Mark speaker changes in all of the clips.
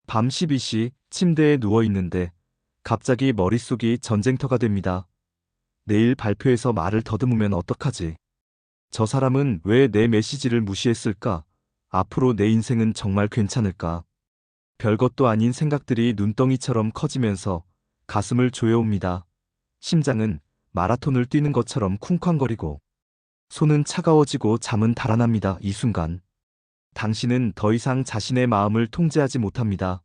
Speaker 1: 밤 12시 침대에 누워 있는데 갑자기 머릿속이 전쟁터가 됩니다. 내일 발표에서 말을 더듬으면 어떡하지? 저 사람은 왜 내 메시지를 무시했을까? 앞으로 내 인생은 정말 괜찮을까? 별것도 아닌 생각들이 눈덩이처럼 커지면서 가슴을 조여옵니다. 심장은 마라톤을 뛰는 것처럼 쿵쾅거리고 손은 차가워지고 잠은 달아납니다. 이 순간 당신은 더 이상 자신의 마음을 통제하지 못합니다.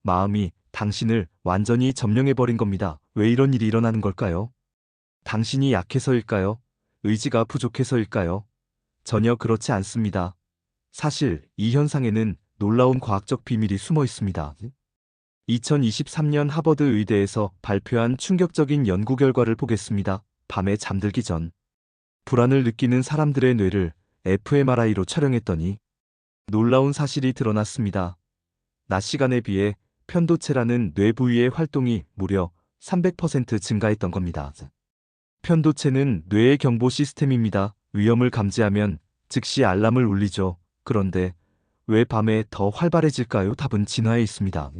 Speaker 1: 마음이 당신을 완전히 점령해버린 겁니다. 왜 이런 일이 일어나는 걸까요? 당신이 약해서일까요? 의지가 부족해서일까요? 전혀 그렇지 않습니다. 사실 이 현상에는 놀라운 과학적 비밀이 숨어 있습니다. 2023년 하버드 의대에서 발표한 충격적인 연구 결과를 보겠습니다. 밤에 잠들기 전 불안을 느끼는 사람들의 뇌를 fMRI로 촬영했더니 놀라운 사실이 드러났습니다. 낮 시간에 비해 편도체라는 뇌 부위의 활동이 무려 300% 증가했던 겁니다. 편도체는 뇌의 경보 시스템입니다. 위험을 감지하면 즉시 알람을 울리죠. 그런데 왜 밤에 더 활발해질까요? 답은 진화에 있습니다.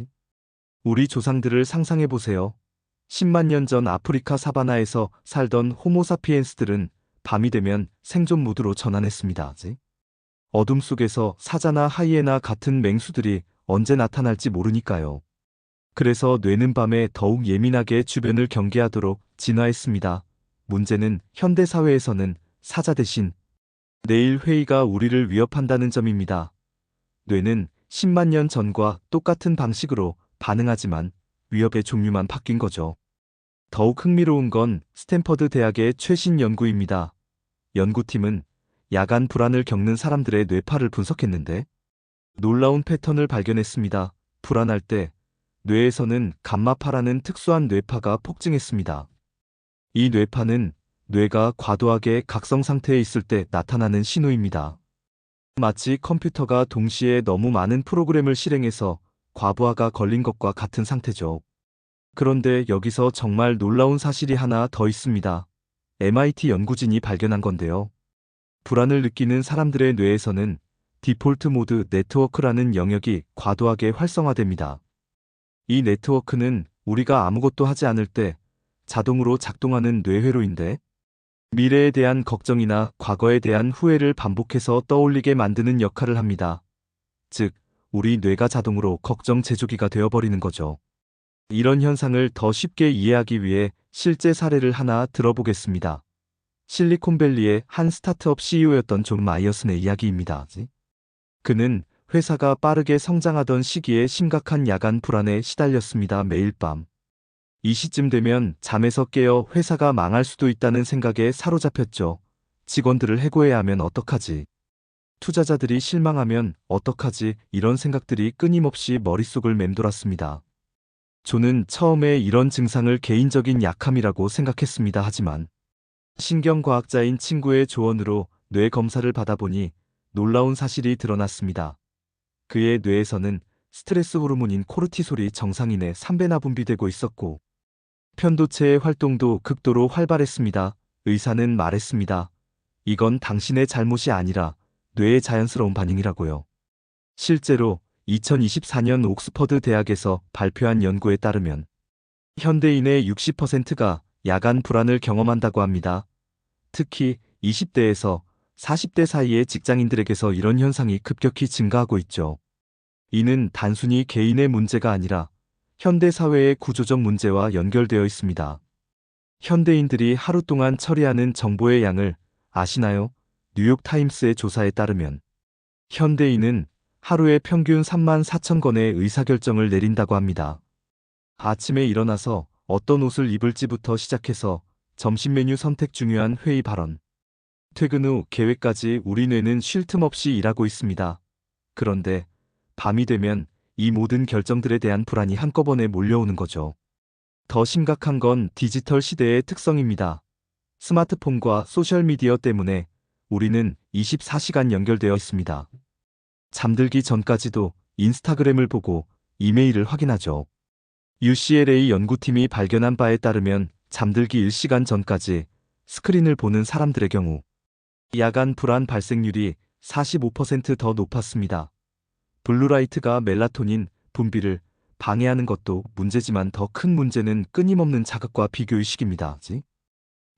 Speaker 1: 우리 조상들을 상상해 보세요. 10만 년 전 아프리카 사바나에서 살던 호모사피엔스들은 밤이 되면 생존 모드로 전환했습니다. 어둠 속에서 사자나 하이에나 같은 맹수들이 언제 나타날지 모르니까요. 그래서 뇌는 밤에 더욱 예민하게 주변을 경계하도록 진화했습니다. 문제는 현대 사회에서는 사자 대신 내일 회의가 우리를 위협한다는 점입니다. 뇌는 10만 년 전과 똑같은 방식으로 반응하지만 위협의 종류만 바뀐 거죠. 더욱 흥미로운 건 스탠퍼드 대학의 최신 연구입니다. 연구팀은 야간 불안을 겪는 사람들의 뇌파를 분석했는데 놀라운 패턴을 발견했습니다. 불안할 때 뇌에서는 감마파라는 특수한 뇌파가 폭증했습니다. 이 뇌파는 뇌가 과도하게 각성 상태에 있을 때 나타나는 신호입니다. 마치 컴퓨터가 동시에 너무 많은 프로그램을 실행해서 과부하가 걸린 것과 같은 상태죠. 그런데 여기서 정말 놀라운 사실이 하나 더 있습니다. MIT 연구진이 발견한 건데요. 불안을 느끼는 사람들의 뇌에서는 디폴트 모드 네트워크라는 영역이 과도하게 활성화됩니다. 이 네트워크는 우리가 아무것도 하지 않을 때 자동으로 작동하는 뇌회로인데 미래에 대한 걱정이나 과거에 대한 후회를 반복해서 떠올리게 만드는 역할을 합니다. 즉, 우리 뇌가 자동으로 걱정 제조기가 되어버리는 거죠. 이런 현상을 더 쉽게 이해하기 위해 실제 사례를 하나 들어보겠습니다. 실리콘밸리의 한 스타트업 CEO였던 존 마이어슨의 이야기입니다. 그는 회사가 빠르게 성장하던 시기에 심각한 야간 불안에 시달렸습니다. 매일 밤. 이 시쯤 되면 잠에서 깨어 회사가 망할 수도 있다는 생각에 사로잡혔죠. 직원들을 해고해야 하면 어떡하지? 투자자들이 실망하면 어떡하지? 이런 생각들이 끊임없이 머릿속을 맴돌았습니다. 존은 처음에 이런 증상을 개인적인 약함이라고 생각했습니다. 하지만 신경과학자인 친구의 조언으로 뇌 검사를 받아보니 놀라운 사실이 드러났습니다. 그의 뇌에서는 스트레스 호르몬인 코르티솔이 정상인의 3배나 분비되고 있었고 편도체의 활동도 극도로 활발했습니다. 의사는 말했습니다. 이건 당신의 잘못이 아니라 뇌의 자연스러운 반응이라고요. 실제로 2024년 옥스퍼드 대학에서 발표한 연구에 따르면 현대인의 60%가 야간 불안을 경험한다고 합니다. 특히 20대에서 40대 사이의 직장인들에게서 이런 현상이 급격히 증가하고 있죠. 이는 단순히 개인의 문제가 아니라 현대 사회의 구조적 문제와 연결되어 있습니다. 현대인들이 하루 동안 처리하는 정보의 양을 아시나요? 뉴욕타임스의 조사에 따르면 현대인은 하루에 평균 3만 4천 건의 의사결정을 내린다고 합니다. 아침에 일어나서 어떤 옷을 입을지부터 시작해서 점심 메뉴 선택 중요한 회의 발언, 퇴근 후 계획까지 우리 뇌는 쉴 틈 없이 일하고 있습니다. 그런데 밤이 되면 이 모든 결정들에 대한 불안이 한꺼번에 몰려오는 거죠. 더 심각한 건 디지털 시대의 특성입니다. 스마트폰과 소셜미디어 때문에 우리는 24시간 연결되어 있습니다. 잠들기 전까지도 인스타그램을 보고 이메일을 확인하죠. UCLA 연구팀이 발견한 바에 따르면 잠들기 1시간 전까지 스크린을 보는 사람들의 경우 야간 불안 발생률이 45% 더 높았습니다. 블루라이트가 멜라토닌, 분비를 방해하는 것도 문제지만 더 큰 문제는 끊임없는 자극과 비교의식입니다.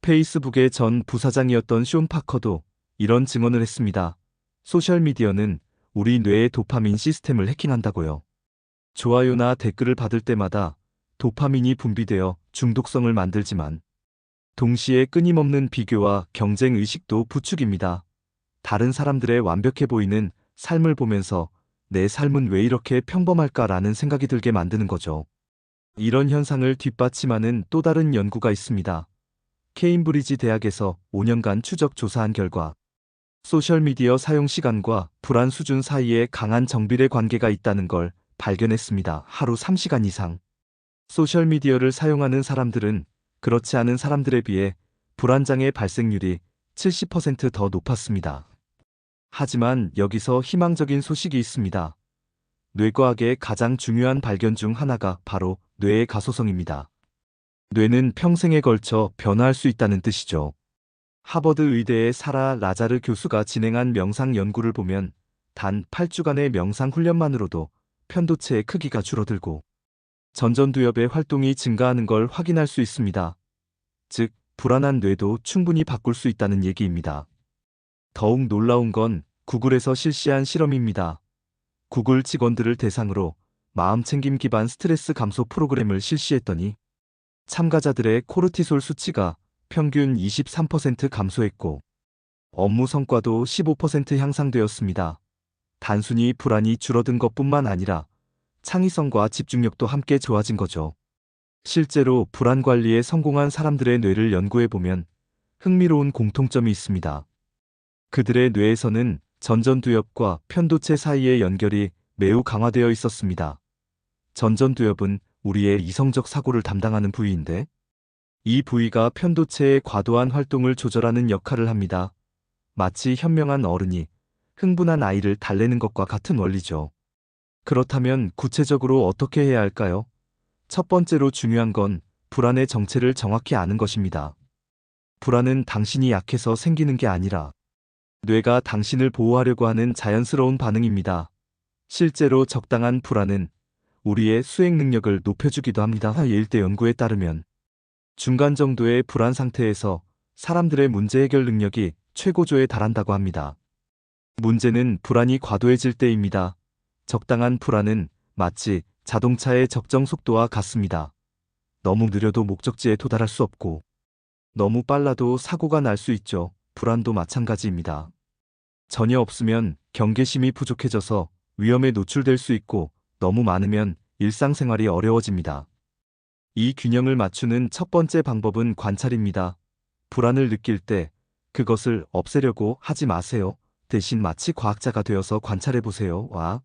Speaker 1: 페이스북의 전 부사장이었던 쇼 파커도 이런 증언을 했습니다. 소셜미디어는 우리 뇌의 도파민 시스템을 해킹한다고요. 좋아요나 댓글을 받을 때마다 도파민이 분비되어 중독성을 만들지만 동시에 끊임없는 비교와 경쟁 의식도 부추깁니다. 다른 사람들의 완벽해 보이는 삶을 보면서 내 삶은 왜 이렇게 평범할까라는 생각이 들게 만드는 거죠. 이런 현상을 뒷받침하는 또 다른 연구가 있습니다. 케임브리지 대학에서 5년간 추적 조사한 결과 소셜미디어 사용 시간과 불안 수준 사이에 강한 정비례 관계가 있다는 걸 발견했습니다. 하루 3시간 이상 소셜미디어를 사용하는 사람들은 그렇지 않은 사람들에 비해 불안장애 발생률이 70%더 높았습니다. 하지만 여기서 희망적인 소식이 있습니다. 뇌과학의 가장 중요한 발견 중 하나가 바로 뇌의 가소성입니다. 뇌는 평생에 걸쳐 변화할 수 있다는 뜻이죠. 하버드 의대의 사라 라자르 교수가 진행한 명상 연구를 보면 단 8주간의 명상 훈련만으로도 편도체의 크기가 줄어들고 전전두엽의 활동이 증가하는 걸 확인할 수 있습니다. 즉, 불안한 뇌도 충분히 바꿀 수 있다는 얘기입니다. 더욱 놀라운 건 구글에서 실시한 실험입니다. 구글 직원들을 대상으로 마음챙김 기반 스트레스 감소 프로그램을 실시했더니 참가자들의 코르티솔 수치가 평균 23% 감소했고 업무 성과도 15% 향상되었습니다. 단순히 불안이 줄어든 것뿐만 아니라 창의성과 집중력도 함께 좋아진 거죠. 실제로 불안 관리에 성공한 사람들의 뇌를 연구해보면 흥미로운 공통점이 있습니다. 그들의 뇌에서는 전전두엽과 편도체 사이의 연결이 매우 강화되어 있었습니다. 전전두엽은 우리의 이성적 사고를 담당하는 부위인데 이 부위가 편도체의 과도한 활동을 조절하는 역할을 합니다. 마치 현명한 어른이 흥분한 아이를 달래는 것과 같은 원리죠. 그렇다면 구체적으로 어떻게 해야 할까요? 첫 번째로 중요한 건 불안의 정체를 정확히 아는 것입니다. 불안은 당신이 약해서 생기는 게 아니라 뇌가 당신을 보호하려고 하는 자연스러운 반응입니다. 실제로 적당한 불안은 우리의 수행 능력을 높여주기도 합니다. 예일대 연구에 따르면 중간 정도의 불안 상태에서 사람들의 문제 해결 능력이 최고조에 달한다고 합니다. 문제는 불안이 과도해질 때입니다. 적당한 불안은 마치 자동차의 적정 속도와 같습니다. 너무 느려도 목적지에 도달할 수 없고 너무 빨라도 사고가 날 수 있죠. 불안도 마찬가지입니다. 전혀 없으면 경계심이 부족해져서 위험에 노출될 수 있고 너무 많으면 일상생활이 어려워집니다. 이 균형을 맞추는 첫 번째 방법은 관찰입니다. 불안을 느낄 때 그것을 없애려고 하지 마세요. 대신 마치 과학자가 되어서 관찰해보세요. 와,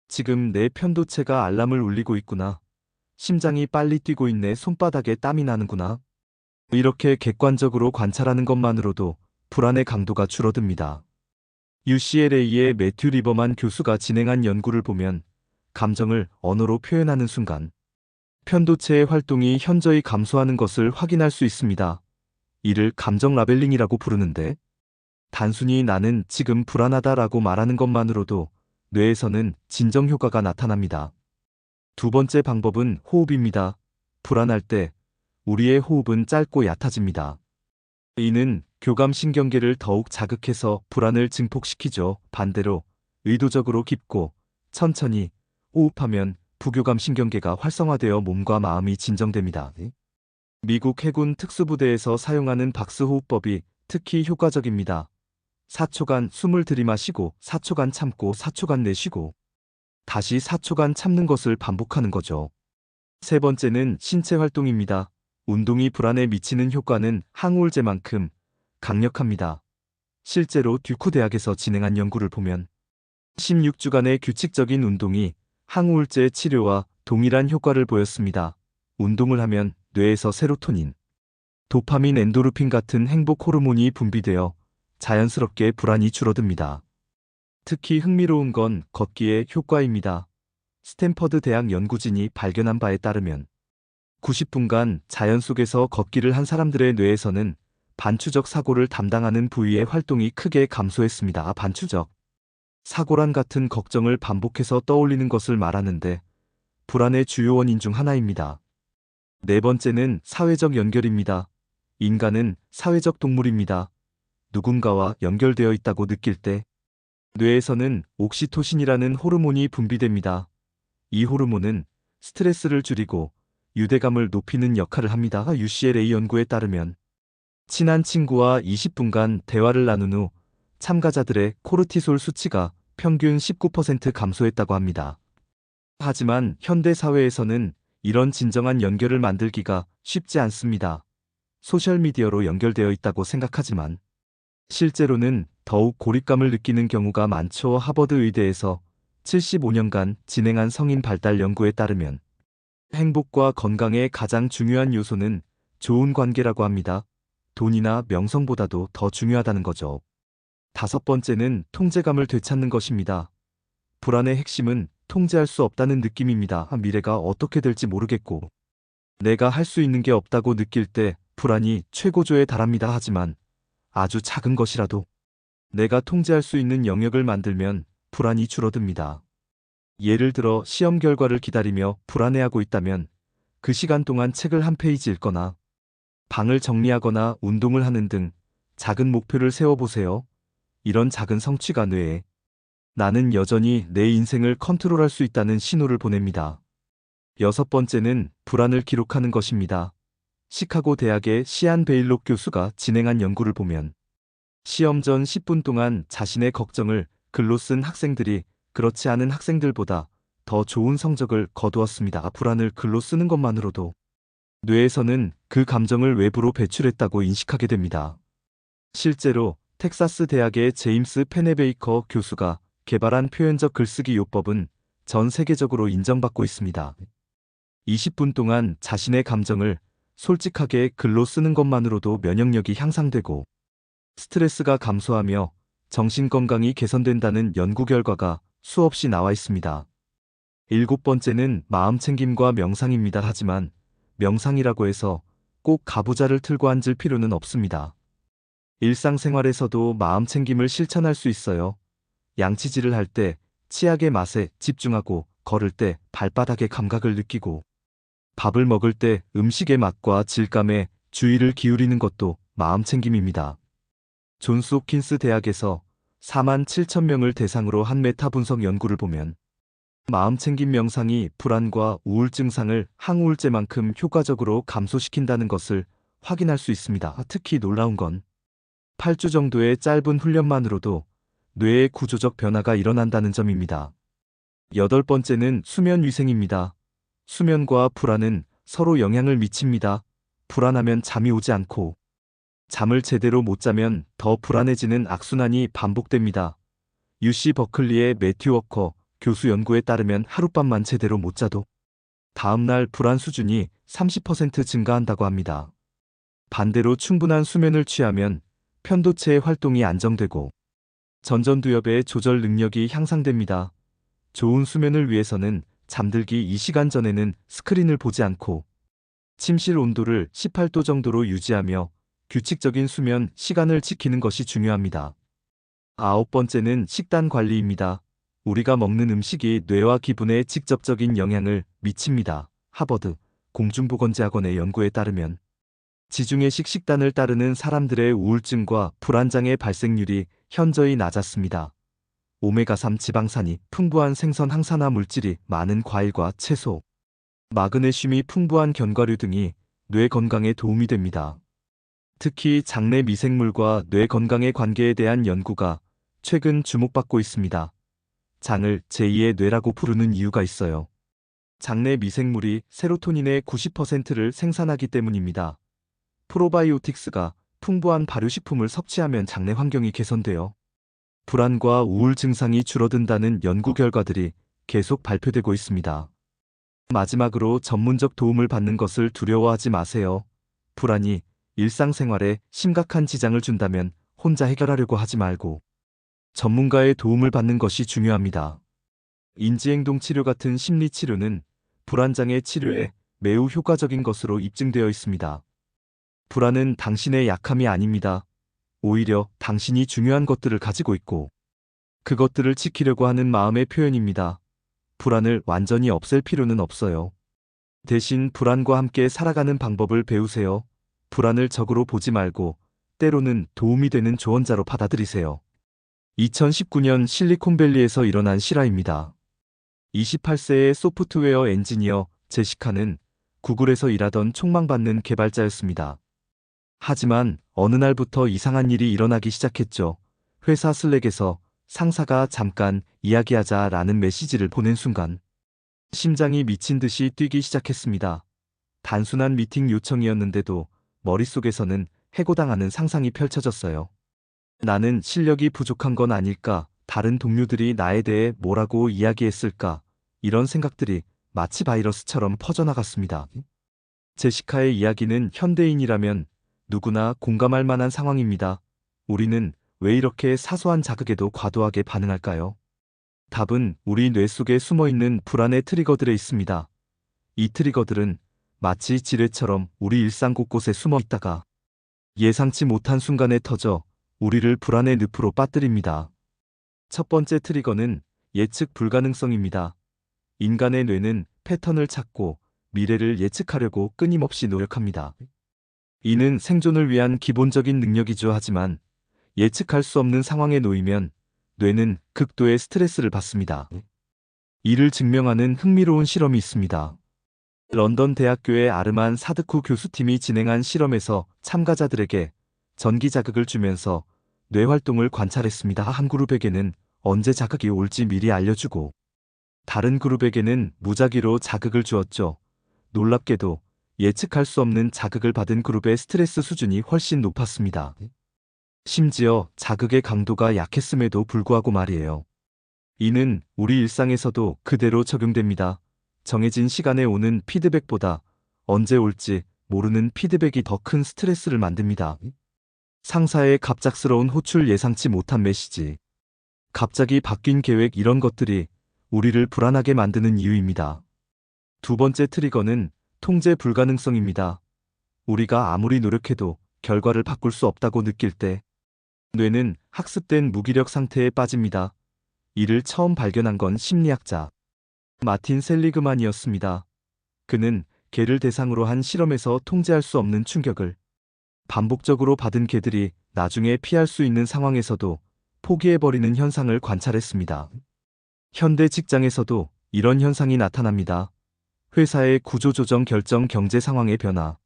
Speaker 1: 지금 내 편도체가 알람을 울리고 있구나. 심장이 빨리 뛰고 있네. 손바닥에 땀이 나는구나. 이렇게 객관적으로 관찰하는 것만으로도 불안의 강도가 줄어듭니다. UCLA의 매튜 리버만 교수가 진행한 연구를 보면 감정을 언어로 표현하는 순간 편도체의 활동이 현저히 감소하는 것을 확인할 수 있습니다. 이를 감정 라벨링이라고 부르는데 단순히 나는 지금 불안하다라고 말하는 것만으로도 뇌에서는 진정 효과가 나타납니다. 두 번째 방법은 호흡입니다. 불안할 때 우리의 호흡은 짧고 얕아집니다. 이는 교감신경계를 더욱 자극해서 불안을 증폭시키죠. 반대로 의도적으로 깊고 천천히 호흡하면 부교감신경계가 활성화되어 몸과 마음이 진정됩니다. 미국 해군 특수부대에서 사용하는 박스호흡법이 특히 효과적입니다. 4초간 숨을 들이마시고 4초간 참고 4초간 내쉬고 다시 4초간 참는 것을 반복하는 거죠. 세 번째는 신체 활동입니다. 운동이 불안에 미치는 효과는 항우울제만큼 강력합니다. 실제로 듀크 대학에서 진행한 연구를 보면 16주간의 규칙적인 운동이 항우울제 치료와 동일한 효과를 보였습니다. 운동을 하면 뇌에서 세로토닌, 도파민, 엔도르핀 같은 행복 호르몬이 분비되어 자연스럽게 불안이 줄어듭니다. 특히 흥미로운 건 걷기의 효과입니다. 스탠퍼드 대학 연구진이 발견한 바에 따르면 90분간 자연 속에서 걷기를 한 사람들의 뇌에서는 반추적 사고를 담당하는 부위의 활동이 크게 감소했습니다. 반추적 사고란 같은 걱정을 반복해서 떠올리는 것을 말하는데 불안의 주요 원인 중 하나입니다. 네 번째는 사회적 연결입니다. 인간은 사회적 동물입니다. 누군가와 연결되어 있다고 느낄 때 뇌에서는 옥시토신이라는 호르몬이 분비됩니다. 이 호르몬은 스트레스를 줄이고 유대감을 높이는 역할을 합니다. UCLA 연구에 따르면 친한 친구와 20분간 대화를 나눈 후 참가자들의 코르티솔 수치가 평균 19% 감소했다고 합니다. 하지만 현대 사회에서는 이런 진정한 연결을 만들기가 쉽지 않습니다. 소셜미디어로 연결되어 있다고 생각하지만 실제로는 더욱 고립감을 느끼는 경우가 많죠. 하버드 의대에서 75년간 진행한 성인 발달 연구에 따르면 행복과 건강의 가장 중요한 요소는 좋은 관계라고 합니다. 돈이나 명성보다도 더 중요하다는 거죠. 다섯 번째는 통제감을 되찾는 것입니다. 불안의 핵심은 통제할 수 없다는 느낌입니다. 미래가 어떻게 될지 모르겠고 내가 할 수 있는 게 없다고 느낄 때 불안이 최고조에 달합니다. 하지만 아주 작은 것이라도 내가 통제할 수 있는 영역을 만들면 불안이 줄어듭니다. 예를 들어 시험 결과를 기다리며 불안해하고 있다면 그 시간 동안 책을 한 페이지 읽거나 방을 정리하거나 운동을 하는 등 작은 목표를 세워보세요. 이런 작은 성취가 뇌에 나는 여전히 내 인생을 컨트롤할 수 있다는 신호를 보냅니다. 여섯 번째는 불안을 기록하는 것입니다. 시카고 대학의 시안 베일록 교수가 진행한 연구를 보면 시험 전 10분 동안 자신의 걱정을 글로 쓴 학생들이 그렇지 않은 학생들보다 더 좋은 성적을 거두었습니다. 불안을 글로 쓰는 것만으로도 뇌에서는 그 감정을 외부로 배출했다고 인식하게 됩니다. 실제로 텍사스 대학의 제임스 페네베이커 교수가 개발한 표현적 글쓰기 요법은 전 세계적으로 인정받고 있습니다. 20분 동안 자신의 감정을 솔직하게 글로 쓰는 것만으로도 면역력이 향상되고 스트레스가 감소하며 정신건강이 개선된다는 연구 결과가 수없이 나와 있습니다. 일곱 번째는 마음챙김과 명상입니다. 하지만 명상이라고 해서 꼭 가부좌를 틀고 앉을 필요는 없습니다. 일상생활에서도 마음챙김을 실천할 수 있어요. 양치질을 할 때 치약의 맛에 집중하고 걸을 때 발바닥의 감각을 느끼고 밥을 먹을 때 음식의 맛과 질감에 주의를 기울이는 것도 마음챙김입니다. 존스 홉킨스 대학에서 4만 7천 명을 대상으로 한 메타 분석 연구를 보면 마음챙김 명상이 불안과 우울증상을 항우울제만큼 효과적으로 감소시킨다는 것을 확인할 수 있습니다. 특히 놀라운 건 8주 정도의 짧은 훈련만으로도 뇌의 구조적 변화가 일어난다는 점입니다. 여덟 번째는 수면 위생입니다. 수면과 불안은 서로 영향을 미칩니다. 불안하면 잠이 오지 않고 잠을 제대로 못 자면 더 불안해지는 악순환이 반복됩니다. UC 버클리의 매튜 워커 교수 연구에 따르면 하룻밤만 제대로 못 자도 다음날 불안 수준이 30% 증가한다고 합니다. 반대로 충분한 수면을 취하면 편도체의 활동이 안정되고 전전두엽의 조절 능력이 향상됩니다. 좋은 수면을 위해서는 잠들기 2시간 전에는 스크린을 보지 않고 침실 온도를 18도 정도로 유지하며 규칙적인 수면 시간을 지키는 것이 중요합니다. 아홉 번째는 식단 관리입니다. 우리가 먹는 음식이 뇌와 기분에 직접적인 영향을 미칩니다. 하버드 공중보건대학원의 연구에 따르면 지중해식 식단을 따르는 사람들의 우울증과 불안장애 발생률이 현저히 낮았습니다. 오메가3 지방산이 풍부한 생선 항산화 물질이 많은 과일과 채소, 마그네슘이 풍부한 견과류 등이 뇌 건강에 도움이 됩니다. 특히 장내 미생물과 뇌 건강의 관계에 대한 연구가 최근 주목받고 있습니다. 장을 제2의 뇌라고 부르는 이유가 있어요. 장내 미생물이 세로토닌의 90%를 생산하기 때문입니다. 프로바이오틱스가 풍부한 발효식품을 섭취하면 장내 환경이 개선되어 불안과 우울 증상이 줄어든다는 연구 결과들이 계속 발표되고 있습니다. 마지막으로 전문적 도움을 받는 것을 두려워하지 마세요. 불안이 일상생활에 심각한 지장을 준다면 혼자 해결하려고 하지 말고 전문가의 도움을 받는 것이 중요합니다. 인지행동 치료 같은 심리 치료는 불안장애 치료에 매우 효과적인 것으로 입증되어 있습니다. 불안은 당신의 약함이 아닙니다. 오히려 당신이 중요한 것들을 가지고 있고 그것들을 지키려고 하는 마음의 표현입니다. 불안을 완전히 없앨 필요는 없어요. 대신 불안과 함께 살아가는 방법을 배우세요. 불안을 적으로 보지 말고 때로는 도움이 되는 조언자로 받아들이세요. 2019년 실리콘밸리에서 일어난 실화입니다. 28세의 소프트웨어 엔지니어 제시카는 구글에서 일하던 촉망받는 개발자였습니다. 하지만 어느 날부터 이상한 일이 일어나기 시작했죠. 회사 슬랙에서 상사가 잠깐 이야기하자라는 메시지를 보낸 순간 심장이 미친 듯이 뛰기 시작했습니다. 단순한 미팅 요청이었는데도 머릿속에서는 해고당하는 상상이 펼쳐졌어요. 나는 실력이 부족한 건 아닐까? 다른 동료들이 나에 대해 뭐라고 이야기했을까? 이런 생각들이 마치 바이러스처럼 퍼져나갔습니다. 제시카의 이야기는 현대인이라면 누구나 공감할 만한 상황입니다. 우리는 왜 이렇게 사소한 자극에도 과도하게 반응할까요? 답은 우리 뇌 속에 숨어있는 불안의 트리거들에 있습니다. 이 트리거들은 마치 지뢰처럼 우리 일상 곳곳에 숨어 있다가 예상치 못한 순간에 터져 우리를 불안의 늪으로 빠뜨립니다. 첫 번째 트리거는 예측 불가능성입니다. 인간의 뇌는 패턴을 찾고 미래를 예측하려고 끊임없이 노력합니다. 이는 생존을 위한 기본적인 능력이죠. 하지만 예측할 수 없는 상황에 놓이면 뇌는 극도의 스트레스를 받습니다. 이를 증명하는 흥미로운 실험이 있습니다. 런던 대학교의 아르만 사드쿠 교수팀이 진행한 실험에서 참가자들에게 전기 자극을 주면서 뇌 활동을 관찰했습니다. 한 그룹에게는 언제 자극이 올지 미리 알려주고 다른 그룹에게는 무작위로 자극을 주었죠. 놀랍게도 예측할 수 없는 자극을 받은 그룹의 스트레스 수준이 훨씬 높았습니다. 심지어 자극의 강도가 약했음에도 불구하고 말이에요. 이는 우리 일상에서도 그대로 적용됩니다. 정해진 시간에 오는 피드백보다 언제 올지 모르는 피드백이 더 큰 스트레스를 만듭니다. 상사의 갑작스러운 호출, 예상치 못한 메시지, 갑자기 바뀐 계획, 이런 것들이 우리를 불안하게 만드는 이유입니다. 두 번째 트리거는 통제 불가능성입니다. 우리가 아무리 노력해도 결과를 바꿀 수 없다고 느낄 때 뇌는 학습된 무기력 상태에 빠집니다. 이를 처음 발견한 건 심리학자 마틴 셀리그만이었습니다. 그는 개를 대상으로 한 실험에서 통제할 수 없는 충격을 반복적으로 받은 개들이 나중에 피할 수 있는 상황에서도 포기해버리는 현상을 관찰했습니다. 현대 직장에서도 이런 현상이 나타납니다. 회사의 구조조정, 결정, 경제 상황의 변화,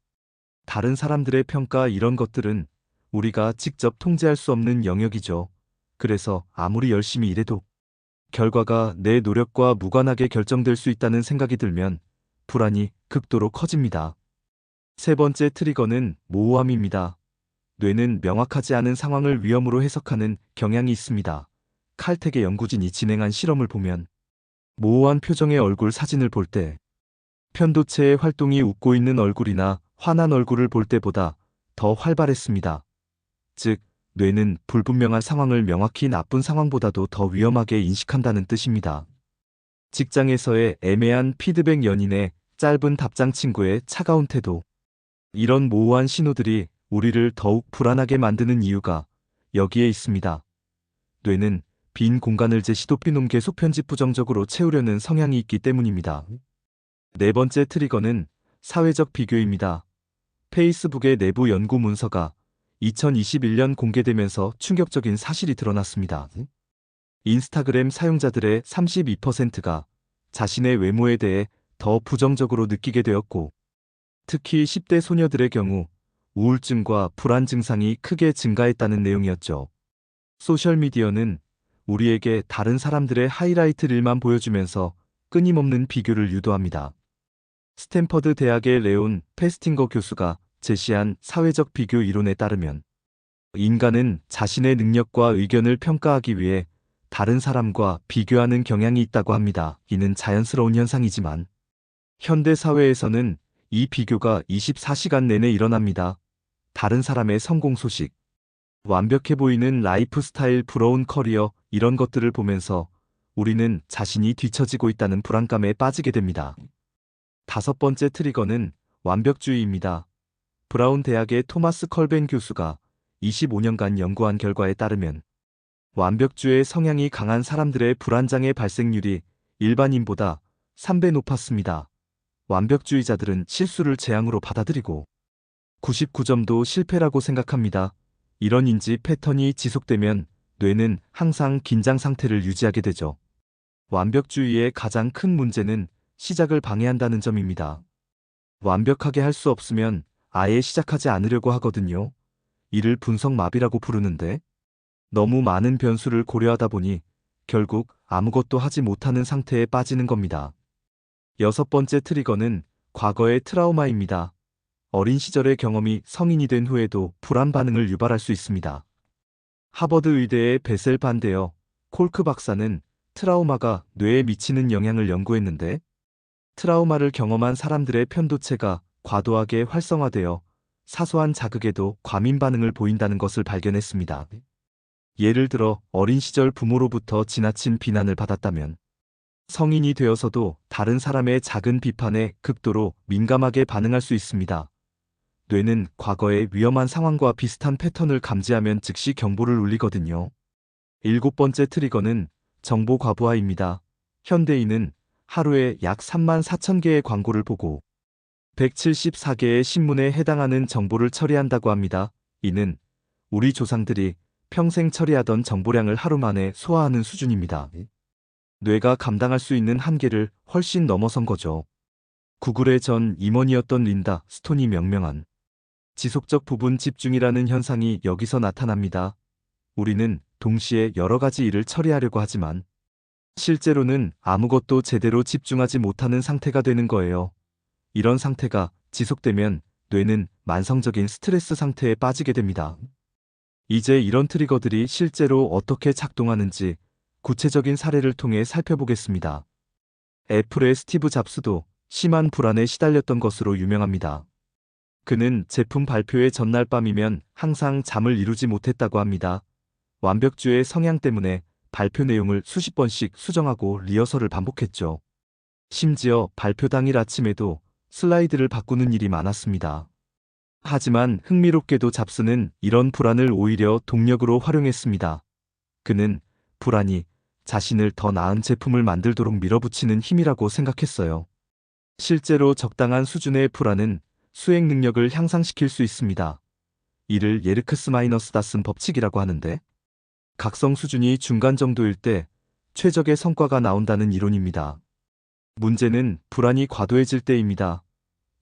Speaker 1: 다른 사람들의 평가, 이런 것들은 우리가 직접 통제할 수 없는 영역이죠. 그래서 아무리 열심히 일해도 결과가 내 노력과 무관하게 결정될 수 있다는 생각이 들면 불안이 극도로 커집니다. 세 번째 트리거는 모호함입니다. 뇌는 명확하지 않은 상황을 위험으로 해석하는 경향이 있습니다. 칼텍의 연구진이 진행한 실험을 보면 모호한 표정의 얼굴 사진을 볼 때 편도체의 활동이 웃고 있는 얼굴이나 화난 얼굴을 볼 때보다 더 활발했습니다. 즉, 뇌는 불분명한 상황을 명확히 나쁜 상황보다도 더 위험하게 인식한다는 뜻입니다. 직장에서의 애매한 피드백, 연인의 짧은 답장, 친구의 차가운 태도, 이런 모호한 신호들이 우리를 더욱 불안하게 만드는 이유가 여기에 있습니다. 뇌는 빈 공간을 도피놈 계속 편집 부정적으로 채우려는 성향이 있기 때문입니다. 네 번째 트리거는 사회적 비교입니다. 페이스북의 내부 연구 문서가 2021년 공개되면서 충격적인 사실이 드러났습니다. 인스타그램 사용자들의 32%가 자신의 외모에 대해 더 부정적으로 느끼게 되었고, 특히 10대 소녀들의 경우 우울증과 불안 증상이 크게 증가했다는 내용이었죠. 소셜미디어는 우리에게 다른 사람들의 하이라이트 릴만 보여주면서 끊임없는 비교를 유도합니다. 스탠퍼드 대학의 레온 페스팅거 교수가 제시한 사회적 비교 이론에 따르면 인간은 자신의 능력과 의견을 평가하기 위해 다른 사람과 비교하는 경향이 있다고 합니다. 이는 자연스러운 현상이지만 현대 사회에서는 이 비교가 24시간 내내 일어납니다. 다른 사람의 성공 소식, 완벽해 보이는 라이프 스타일, 부러운 커리어, 이런 것들을 보면서 우리는 자신이 뒤처지고 있다는 불안감에 빠지게 됩니다. 다섯 번째 트리거는 완벽주의입니다. 브라운 대학의 토마스 컬벤 교수가 25년간 연구한 결과에 따르면 완벽주의 성향이 강한 사람들의 불안장애 발생률이 일반인보다 3배 높았습니다. 완벽주의자들은 실수를 재앙으로 받아들이고 99점도 실패라고 생각합니다. 이런 인지 패턴이 지속되면 뇌는 항상 긴장 상태를 유지하게 되죠. 완벽주의의 가장 큰 문제는 시작을 방해한다는 점입니다. 완벽하게 할 수 없으면 아예 시작하지 않으려고 하거든요. 이를 분석마비라고 부르는데 너무 많은 변수를 고려하다 보니 결국 아무것도 하지 못하는 상태에 빠지는 겁니다. 여섯 번째 트리거는 과거의 트라우마입니다. 어린 시절의 경험이 성인이 된 후에도 불안 반응을 유발할 수 있습니다. 하버드 의대의 베셀 반데어 콜크 박사는 트라우마가 뇌에 미치는 영향을 연구했는데 트라우마를 경험한 사람들의 편도체가 과도하게 활성화되어 사소한 자극에도 과민 반응을 보인다는 것을 발견했습니다. 예를 들어 어린 시절 부모로부터 지나친 비난을 받았다면 성인이 되어서도 다른 사람의 작은 비판에 극도로 민감하게 반응할 수 있습니다. 뇌는 과거의 위험한 상황과 비슷한 패턴을 감지하면 즉시 경보를 울리거든요. 일곱 번째 트리거는 정보 과부하입니다. 현대인은 하루에 약 34,000개의 광고를 보고 174개의 신문에 해당하는 정보를 처리한다고 합니다. 이는 우리 조상들이 평생 처리하던 정보량을 하루 만에 소화하는 수준입니다. 뇌가 감당할 수 있는 한계를 훨씬 넘어선 거죠. 구글의 전 임원이었던 린다 스톤이 명명한 지속적 부분 집중이라는 현상이 여기서 나타납니다. 우리는 동시에 여러 가지 일을 처리하려고 하지만 실제로는 아무것도 제대로 집중하지 못하는 상태가 되는 거예요. 이런 상태가 지속되면 뇌는 만성적인 스트레스 상태에 빠지게 됩니다. 이제 이런 트리거들이 실제로 어떻게 작동하는지 구체적인 사례를 통해 살펴보겠습니다. 애플의 스티브 잡스도 심한 불안에 시달렸던 것으로 유명합니다. 그는 제품 발표의 전날 밤이면 항상 잠을 이루지 못했다고 합니다. 완벽주의 성향 때문에 발표 내용을 수십 번씩 수정하고 리허설을 반복했죠. 심지어 발표 당일 아침에도 슬라이드를 바꾸는 일이 많았습니다. 하지만 흥미롭게도 잡스는 이런 불안을 오히려 동력으로 활용했습니다. 그는 불안이 자신을 더 나은 제품을 만들도록 밀어붙이는 힘이라고 생각했어요. 실제로 적당한 수준의 불안은 수행 능력을 향상시킬 수 있습니다. 이를 예르크스-다슨 법칙이라고 하는데 각성 수준이 중간 정도일 때 최적의 성과가 나온다는 이론입니다. 문제는 불안이 과도해질 때입니다.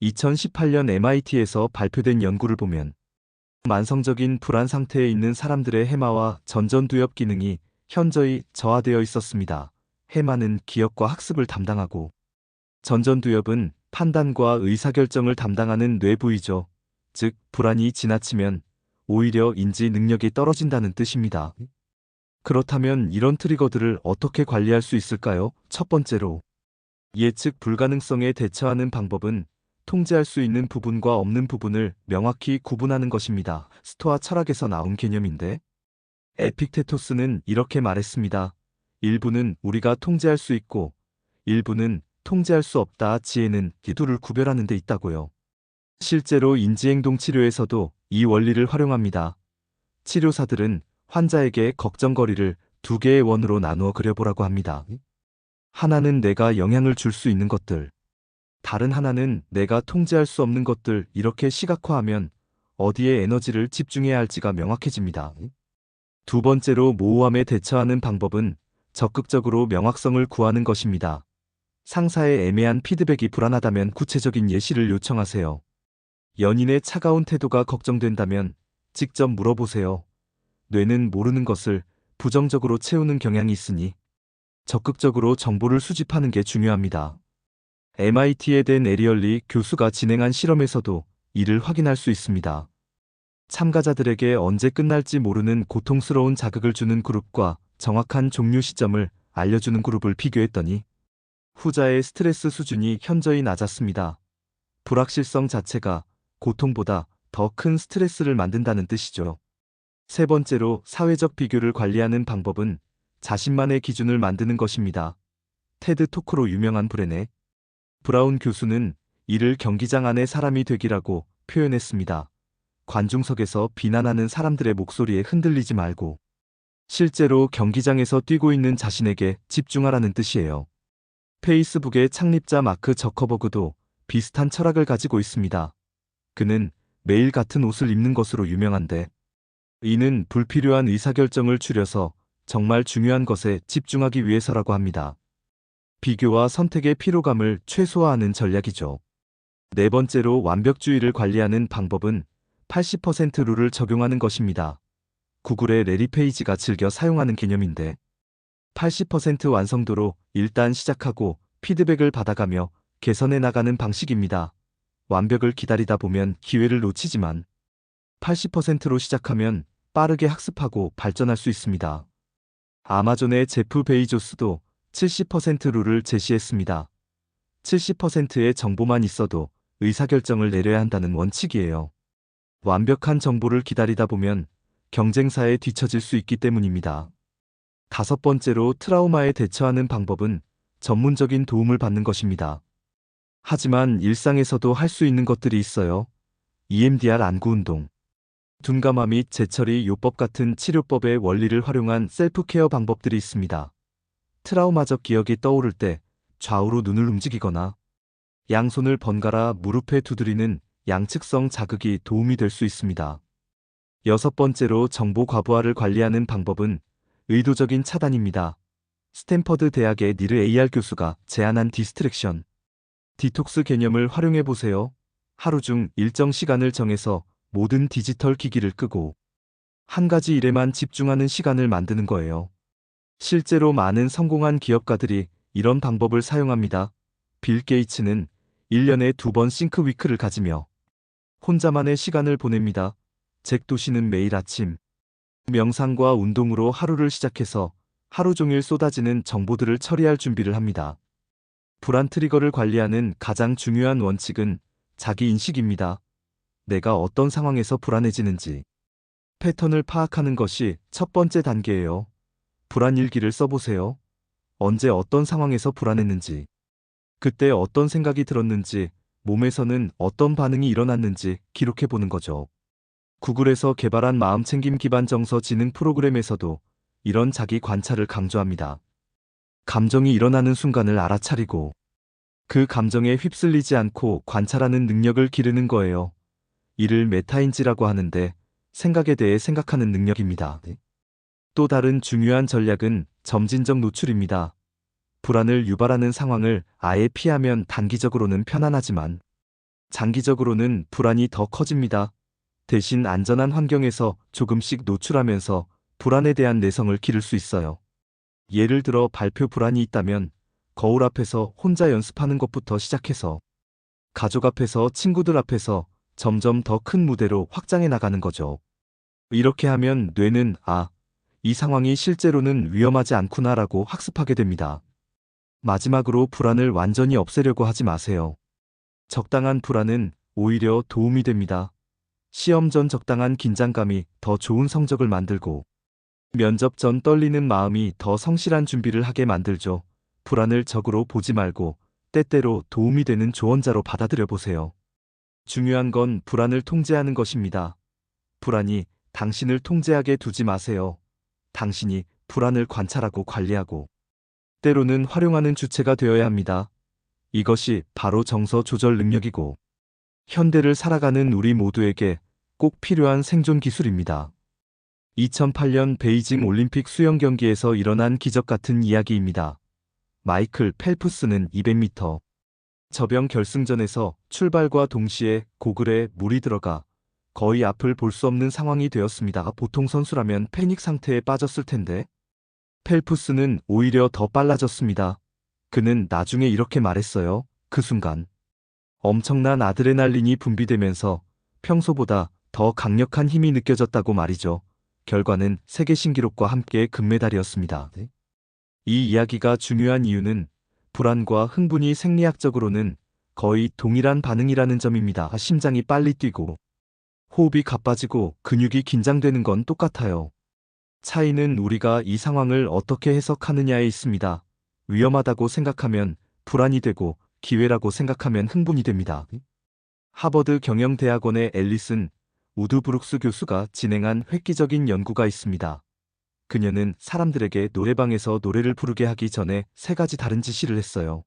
Speaker 1: 2018년 MIT에서 발표된 연구를 보면 만성적인 불안 상태에 있는 사람들의 해마와 전전두엽 기능이 현저히 저하되어 있었습니다. 해마는 기억과 학습을 담당하고 전전두엽은 판단과 의사결정을 담당하는 뇌 부위죠. 즉, 불안이 지나치면 오히려 인지 능력이 떨어진다는 뜻입니다. 그렇다면 이런 트리거들을 어떻게 관리할 수 있을까요? 첫 번째로, 예측 불가능성에 대처하는 방법은 통제할 수 있는 부분과 없는 부분을 명확히 구분하는 것입니다. 스토아 철학에서 나온 개념인데 에픽테토스는 이렇게 말했습니다. 일부는 우리가 통제할 수 있고 일부는 통제할 수 없다. 지혜는 이 둘을 구별하는 데 있다고요. 실제로 인지행동 치료에서도 이 원리를 활용합니다. 치료사들은 환자에게 걱정거리를 두 개의 원으로 나누어 그려보라고 합니다. 하나는 내가 영향을 줄 수 있는 것들, 다른 하나는 내가 통제할 수 없는 것들. 이렇게 시각화하면 어디에 에너지를 집중해야 할지가 명확해집니다. 두 번째로 모호함에 대처하는 방법은 적극적으로 명확성을 구하는 것입니다. 상사의 애매한 피드백이 불안하다면 구체적인 예시를 요청하세요. 연인의 차가운 태도가 걱정된다면 직접 물어보세요. 뇌는 모르는 것을 부정적으로 채우는 경향이 있으니 적극적으로 정보를 수집하는 게 중요합니다. MIT의 댄 에리얼리 교수가 진행한 실험에서도 이를 확인할 수 있습니다. 참가자들에게 언제 끝날지 모르는 고통스러운 자극을 주는 그룹과 정확한 종료 시점을 알려주는 그룹을 비교했더니 후자의 스트레스 수준이 현저히 낮았습니다. 불확실성 자체가 고통보다 더 큰 스트레스를 만든다는 뜻이죠. 세 번째로, 사회적 비교를 관리하는 방법은 자신만의 기준을 만드는 것입니다. 테드 토크로 유명한 브레네 브라운 교수는 이를 경기장 안의 사람이 되기라고 표현했습니다. 관중석에서 비난하는 사람들의 목소리에 흔들리지 말고 실제로 경기장에서 뛰고 있는 자신에게 집중하라는 뜻이에요. 페이스북의 창립자 마크 저커버그도 비슷한 철학을 가지고 있습니다. 그는 매일 같은 옷을 입는 것으로 유명한데, 이는 불필요한 의사결정을 줄여서 정말 중요한 것에 집중하기 위해서라고 합니다. 비교와 선택의 피로감을 최소화하는 전략이죠. 네 번째로 완벽주의를 관리하는 방법은 80% 룰을 적용하는 것입니다. 구글의 레리 페이지가 즐겨 사용하는 개념인데, 80% 완성도로 일단 시작하고 피드백을 받아가며 개선해 나가는 방식입니다. 완벽을 기다리다 보면 기회를 놓치지만 80%로 시작하면 빠르게 학습하고 발전할 수 있습니다. 아마존의 제프 베이조스도 70% 룰을 제시했습니다. 70%의 정보만 있어도 의사결정을 내려야 한다는 원칙이에요. 완벽한 정보를 기다리다 보면 경쟁사에 뒤처질 수 있기 때문입니다. 다섯 번째로 트라우마에 대처하는 방법은 전문적인 도움을 받는 것입니다. 하지만 일상에서도 할 수 있는 것들이 있어요. EMDR 안구운동, 둔감화 및 재처리 요법 같은 치료법의 원리를 활용한 셀프케어 방법들이 있습니다. 트라우마적 기억이 떠오를 때 좌우로 눈을 움직이거나 양손을 번갈아 무릎에 두드리는 양측성 자극이 도움이 될 수 있습니다. 여섯 번째로 정보 과부하를 관리하는 방법은 의도적인 차단입니다. 스탠퍼드 대학의 니르 AR 교수가 제안한 디스트랙션, 디톡스 개념을 활용해 보세요. 하루 중 일정 시간을 정해서 모든 디지털 기기를 끄고 한 가지 일에만 집중하는 시간을 만드는 거예요. 실제로 많은 성공한 기업가들이 이런 방법을 사용합니다. 빌 게이츠는 1년에 2번 싱크 위크를 가지며 혼자만의 시간을 보냅니다. 잭 도시는 매일 아침 명상과 운동으로 하루를 시작해서 하루 종일 쏟아지는 정보들을 처리할 준비를 합니다. 불안 트리거를 관리하는 가장 중요한 원칙은 자기 인식입니다. 내가 어떤 상황에서 불안해지는지 패턴을 파악하는 것이 첫 번째 단계예요. 불안 일기를 써보세요. 언제 어떤 상황에서 불안했는지, 그때 어떤 생각이 들었는지, 몸에서는 어떤 반응이 일어났는지 기록해보는 거죠. 구글에서 개발한 마음챙김 기반 정서 지능 프로그램에서도 이런 자기 관찰을 강조합니다. 감정이 일어나는 순간을 알아차리고 그 감정에 휩쓸리지 않고 관찰하는 능력을 기르는 거예요. 이를 메타인지라고 하는데 생각에 대해 생각하는 능력입니다. 또 다른 중요한 전략은 점진적 노출입니다. 불안을 유발하는 상황을 아예 피하면 단기적으로는 편안하지만 장기적으로는 불안이 더 커집니다. 대신 안전한 환경에서 조금씩 노출하면서 불안에 대한 내성을 기를 수 있어요. 예를 들어 발표 불안이 있다면 거울 앞에서 혼자 연습하는 것부터 시작해서 가족 앞에서 친구들 앞에서 점점 더 큰 무대로 확장해 나가는 거죠. 이렇게 하면 뇌는 이 상황이 실제로는 위험하지 않구나라고 학습하게 됩니다. 마지막으로 불안을 완전히 없애려고 하지 마세요. 적당한 불안은 오히려 도움이 됩니다. 시험 전 적당한 긴장감이 더 좋은 성적을 만들고 면접 전 떨리는 마음이 더 성실한 준비를 하게 만들죠. 불안을 적으로 보지 말고 때때로 도움이 되는 조언자로 받아들여 보세요. 중요한 건 불안을 통제하는 것입니다. 불안이 당신을 통제하게 두지 마세요. 당신이 불안을 관찰하고 관리하고 때로는 활용하는 주체가 되어야 합니다. 이것이 바로 정서 조절 능력이고 현대를 살아가는 우리 모두에게 꼭 필요한 생존 기술입니다. 2008년 베이징 올림픽 수영 경기에서 일어난 기적 같은 이야기입니다. 마이클 펠프스는 200m 저병 결승전에서 출발과 동시에 고글에 물이 들어가 거의 앞을 볼 수 없는 상황이 되었습니다. 보통 선수라면 패닉 상태에 빠졌을 텐데 펠프스는 오히려 더 빨라졌습니다. 그는 나중에 이렇게 말했어요. 그 순간 엄청난 아드레날린이 분비되면서 평소보다 더 강력한 힘이 느껴졌다고 말이죠. 결과는 세계 신기록과 함께 금메달이었습니다. 이 이야기가 중요한 이유는 불안과 흥분이 생리학적으로는 거의 동일한 반응이라는 점입니다. 심장이 빨리 뛰고 호흡이 가빠지고 근육이 긴장되는 건 똑같아요. 차이는 우리가 이 상황을 어떻게 해석하느냐에 있습니다. 위험하다고 생각하면 불안이 되고 기회라고 생각하면 흥분이 됩니다. 하버드 경영대학원의 앨리슨 우드 브룩스 교수가 진행한 획기적인 연구가 있습니다. 그녀는 사람들에게 노래방에서 노래를 부르게 하기 전에 3가지 다른 지시를 했어요.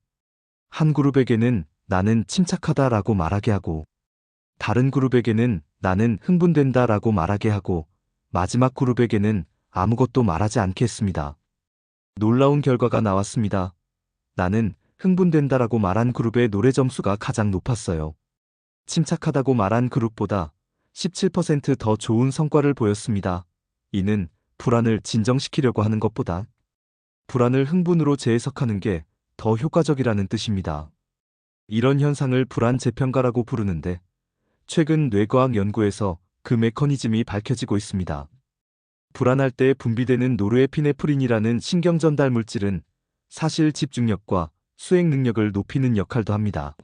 Speaker 1: 한 그룹에게는 나는 침착하다라고 말하게 하고, 다른 그룹에게는 나는 흥분된다라고 말하게 하고, 마지막 그룹에게는 아무것도 말하지 않게 했습니다. 놀라운 결과가 나왔습니다. 나는 흥분된다라고 말한 그룹의 노래 점수가 가장 높았어요. 침착하다고 말한 그룹보다 17% 더 좋은 성과를 보였습니다. 이는 불안을 진정시키려고 하는 것보다 불안을 흥분으로 재해석하는 게 더 효과적이라는 뜻입니다. 이런 현상을 불안 재평가라고 부르는데 최근 뇌과학 연구에서 그 메커니즘이 밝혀지고 있습니다. 불안할 때 분비되는 노르에피네프린이라는 신경전달 물질은 사실 집중력과 수행 능력을 높이는 역할도 합니다.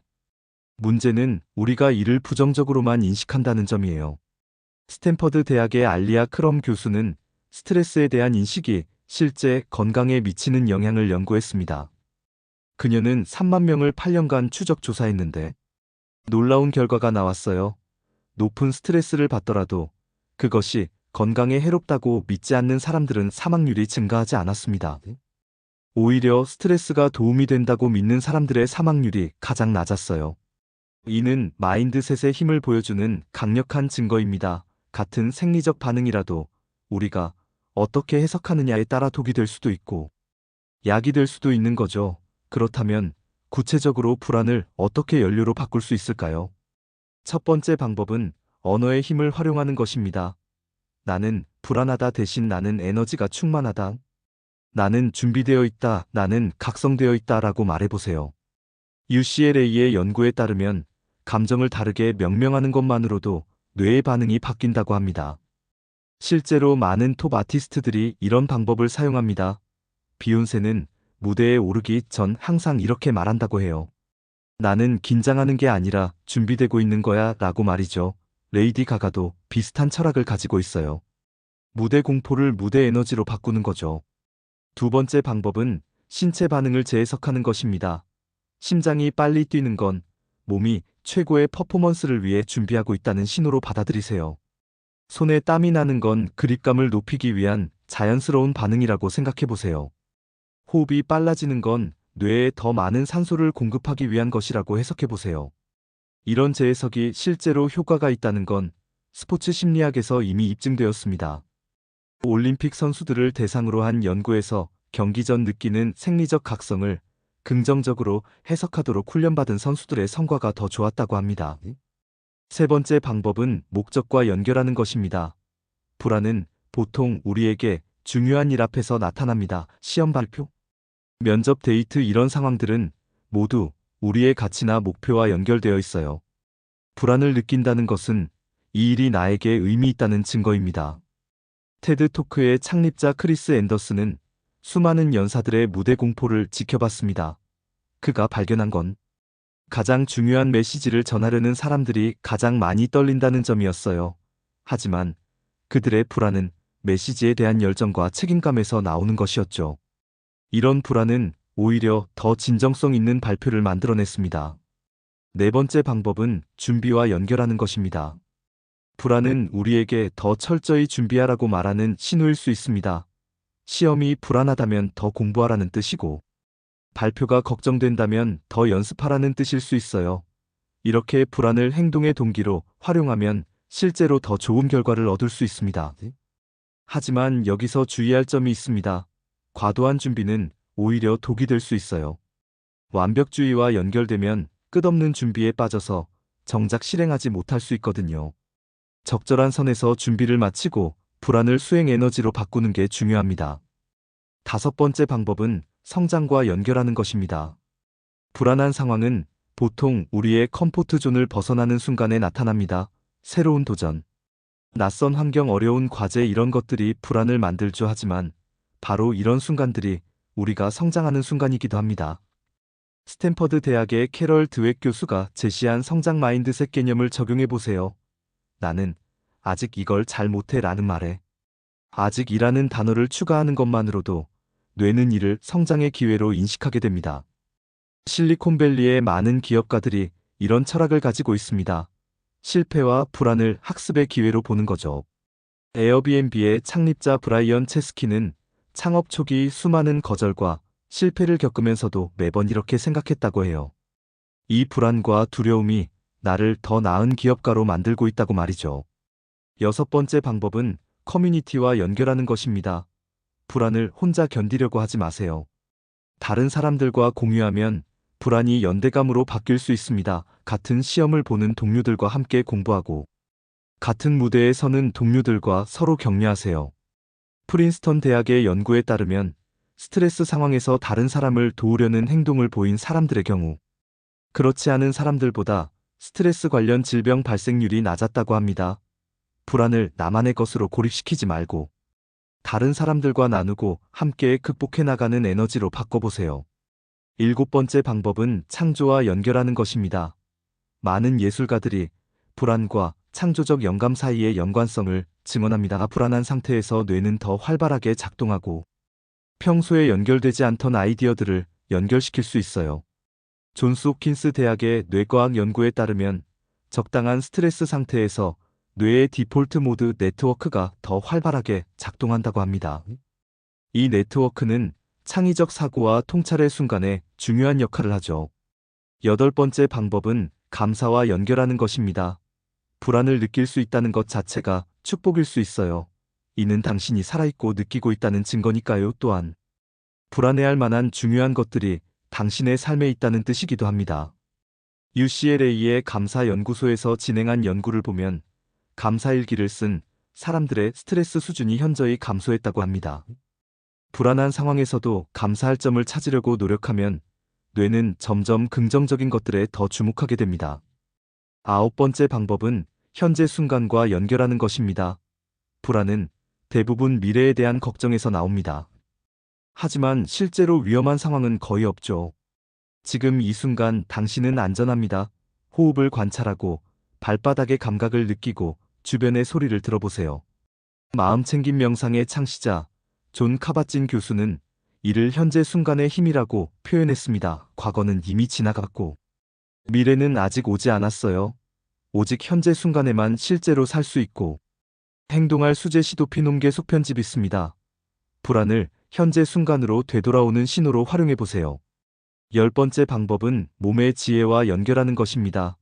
Speaker 1: 문제는 우리가 이를 부정적으로만 인식한다는 점이에요. 스탠퍼드 대학의 알리아 크럼 교수는 스트레스에 대한 인식이 실제 건강에 미치는 영향을 연구했습니다. 그녀는 3만 명을 8년간 추적 조사했는데 놀라운 결과가 나왔어요. 높은 스트레스를 받더라도 그것이 건강에 해롭다고 믿지 않는 사람들은 사망률이 증가하지 않았습니다. 오히려 스트레스가 도움이 된다고 믿는 사람들의 사망률이 가장 낮았어요. 이는 마인드셋의 힘을 보여주는 강력한 증거입니다. 같은 생리적 반응이라도 우리가 어떻게 해석하느냐에 따라 독이 될 수도 있고 약이 될 수도 있는 거죠. 그렇다면 구체적으로 불안을 어떻게 연료로 바꿀 수 있을까요? 첫 번째 방법은 언어의 힘을 활용하는 것입니다. 나는 불안하다 대신 나는 에너지가 충만하다. 나는 준비되어 있다. 나는 각성되어 있다. 라고 말해보세요. UCLA의 연구에 따르면 감정을 다르게 명명하는 것만으로도 뇌의 반응이 바뀐다고 합니다. 실제로 많은 톱 아티스트들이 이런 방법을 사용합니다. 비욘세는 무대에 오르기 전 항상 이렇게 말한다고 해요. 나는 긴장하는 게 아니라 준비되고 있는 거야 라고 말이죠. 레이디 가가도 비슷한 철학을 가지고 있어요. 무대 공포를 무대 에너지로 바꾸는 거죠. 두 번째 방법은 신체 반응을 재해석하는 것입니다. 심장이 빨리 뛰는 건 몸이 최고의 퍼포먼스를 위해 준비하고 있다는 신호로 받아들이세요. 손에 땀이 나는 건 그립감을 높이기 위한 자연스러운 반응이라고 생각해 보세요. 호흡이 빨라지는 건 뇌에 더 많은 산소를 공급하기 위한 것이라고 해석해 보세요. 이런 재해석이 실제로 효과가 있다는 건 스포츠 심리학에서 이미 입증되었습니다. 올림픽 선수들을 대상으로 한 연구에서 경기 전 느끼는 생리적 각성을 긍정적으로 해석하도록 훈련받은 선수들의 성과가 더 좋았다고 합니다. 세 번째 방법은 목적과 연결하는 것입니다. 불안은 보통 우리에게 중요한 일 앞에서 나타납니다. 시험 발표, 면접 데이트 이런 상황들은 모두 우리의 가치나 목표와 연결되어 있어요. 불안을 느낀다는 것은 이 일이 나에게 의미 있다는 증거입니다. 테드 토크의 창립자 크리스 앤더슨은 수많은 연사들의 무대 공포를 지켜봤습니다. 그가 발견한 건 가장 중요한 메시지를 전하려는 사람들이 가장 많이 떨린다는 점이었어요. 하지만 그들의 불안은 메시지에 대한 열정과 책임감에서 나오는 것이었죠. 이런 불안은 오히려 더 진정성 있는 발표를 만들어냈습니다. 네 번째 방법은 준비와 연결하는 것입니다. 불안은 우리에게 더 철저히 준비하라고 말하는 신호일 수 있습니다. 시험이 불안하다면 더 공부하라는 뜻이고, 발표가 걱정된다면 더 연습하라는 뜻일 수 있어요. 이렇게 불안을 행동의 동기로 활용하면 실제로 더 좋은 결과를 얻을 수 있습니다. 하지만 여기서 주의할 점이 있습니다. 과도한 준비는 오히려 독이 될 수 있어요. 완벽주의와 연결되면 끝없는 준비에 빠져서 정작 실행하지 못할 수 있거든요. 적절한 선에서 준비를 마치고 불안을 수행 에너지로 바꾸는 게 중요합니다. 다섯 번째 방법은 성장과 연결하는 것입니다. 불안한 상황은 보통 우리의 컴포트 존을 벗어나는 순간에 나타납니다. 새로운 도전, 낯선 환경, 어려운 과제 이런 것들이 불안을 만들죠. 하지만 바로 이런 순간들이 우리가 성장하는 순간이기도 합니다. 스탠퍼드 대학의 캐럴 드웩 교수가 제시한 성장 마인드셋 개념을 적용해 보세요. 나는 아직 이걸 잘 못해 라는 말에 아직이라는 단어를 추가하는 것만으로도 뇌는 이를 성장의 기회로 인식하게 됩니다. 실리콘밸리의 많은 기업가들이 이런 철학을 가지고 있습니다. 실패와 불안을 학습의 기회로 보는 거죠. 에어비앤비의 창립자 브라이언 체스키는 창업 초기 수많은 거절과 실패를 겪으면서도 매번 이렇게 생각했다고 해요. 이 불안과 두려움이 나를 더 나은 기업가로 만들고 있다고 말이죠. 여섯 번째 방법은 커뮤니티와 연결하는 것입니다. 불안을 혼자 견디려고 하지 마세요. 다른 사람들과 공유하면 불안이 연대감으로 바뀔 수 있습니다. 같은 시험을 보는 동료들과 함께 공부하고 같은 무대에 서는 동료들과 서로 격려하세요. 프린스턴 대학의 연구에 따르면 스트레스 상황에서 다른 사람을 도우려는 행동을 보인 사람들의 경우 그렇지 않은 사람들보다 스트레스 관련 질병 발생률이 낮았다고 합니다. 불안을 나만의 것으로 고립시키지 말고 다른 사람들과 나누고 함께 극복해 나가는 에너지로 바꿔보세요. 일곱 번째 방법은 창조와 연결하는 것입니다. 많은 예술가들이 불안과 창조적 영감 사이의 연관성을 증언합니다. 불안한 상태에서 뇌는 더 활발하게 작동하고 평소에 연결되지 않던 아이디어들을 연결시킬 수 있어요. 존스 홉킨스 대학의 뇌과학 연구에 따르면 적당한 스트레스 상태에서 뇌의 디폴트 모드 네트워크가 더 활발하게 작동한다고 합니다. 이 네트워크는 창의적 사고와 통찰의 순간에 중요한 역할을 하죠. 여덟 번째 방법은 감사와 연결하는 것입니다. 불안을 느낄 수 있다는 것 자체가 축복일 수 있어요. 이는 당신이 살아있고 느끼고 있다는 증거니까요. 또한 불안해할 만한 중요한 것들이 당신의 삶에 있다는 뜻이기도 합니다. UCLA의 감사연구소에서 진행한 연구를 보면 감사일기를 쓴 사람들의 스트레스 수준이 현저히 감소했다고 합니다. 불안한 상황에서도 감사할 점을 찾으려고 노력하면 뇌는 점점 긍정적인 것들에 더 주목하게 됩니다. 아홉 번째 방법은 현재 순간과 연결하는 것입니다. 불안은 대부분 미래에 대한 걱정에서 나옵니다. 하지만 실제로 위험한 상황은 거의 없죠. 지금 이 순간 당신은 안전합니다. 호흡을 관찰하고 발바닥의 감각을 느끼고 주변의 소리를 들어보세요. 마음챙김 명상의 창시자 존 카바찐 교수는 이를 현재 순간의 힘이라고 표현했습니다. 과거는 이미 지나갔고 미래는 아직 오지 않았어요. 오직 현재 순간에만 실제로 살 수 있고 행동할 수제 시도피 놈개 속편집 있습니다. 불안을 현재 순간으로 되돌아오는 신호로 활용해보세요. 열 번째 방법은 몸의 지혜와 연결하는 것입니다.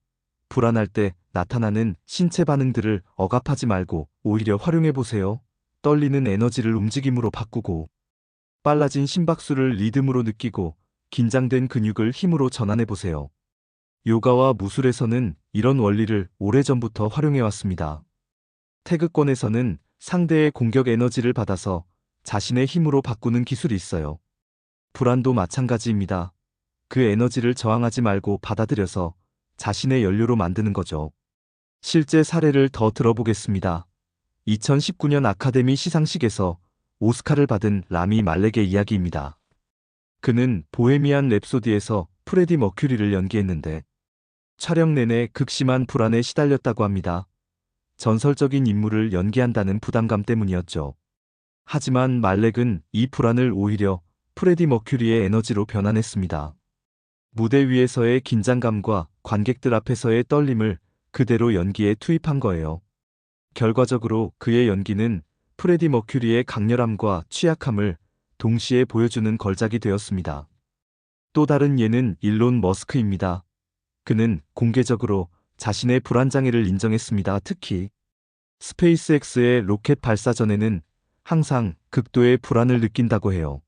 Speaker 1: 불안할 때 나타나는 신체 반응들을 억압하지 말고 오히려 활용해보세요. 떨리는 에너지를 움직임으로 바꾸고 빨라진 심박수를 리듬으로 느끼고 긴장된 근육을 힘으로 전환해보세요. 요가와 무술에서는 이런 원리를 오래전부터 활용해왔습니다. 태극권에서는 상대의 공격 에너지를 받아서 자신의 힘으로 바꾸는 기술이 있어요. 불안도 마찬가지입니다. 그 에너지를 저항하지 말고 받아들여서 자신의 연료로 만드는 거죠. 실제 사례를 더 들어보겠습니다. 2019년 아카데미 시상식에서 오스카를 받은 라미 말렉의 이야기입니다. 그는 보헤미안 랩소디에서 프레디 머큐리를 연기했는데 촬영 내내 극심한 불안에 시달렸다고 합니다. 전설적인 인물을 연기한다는 부담감 때문이었죠. 하지만 말렉은 이 불안을 오히려 프레디 머큐리의 에너지로 변환했습니다. 무대 위에서의 긴장감과 관객들 앞에서의 떨림을 그대로 연기에 투입한 거예요. 결과적으로 그의 연기는 프레디 머큐리의 강렬함과 취약함을 동시에 보여주는 걸작이 되었습니다. 또 다른 예는 일론 머스크입니다. 그는 공개적으로 자신의 불안장애를 인정했습니다. 특히 스페이스X의 로켓 발사 전에는 항상 극도의 불안을 느낀다고 해요.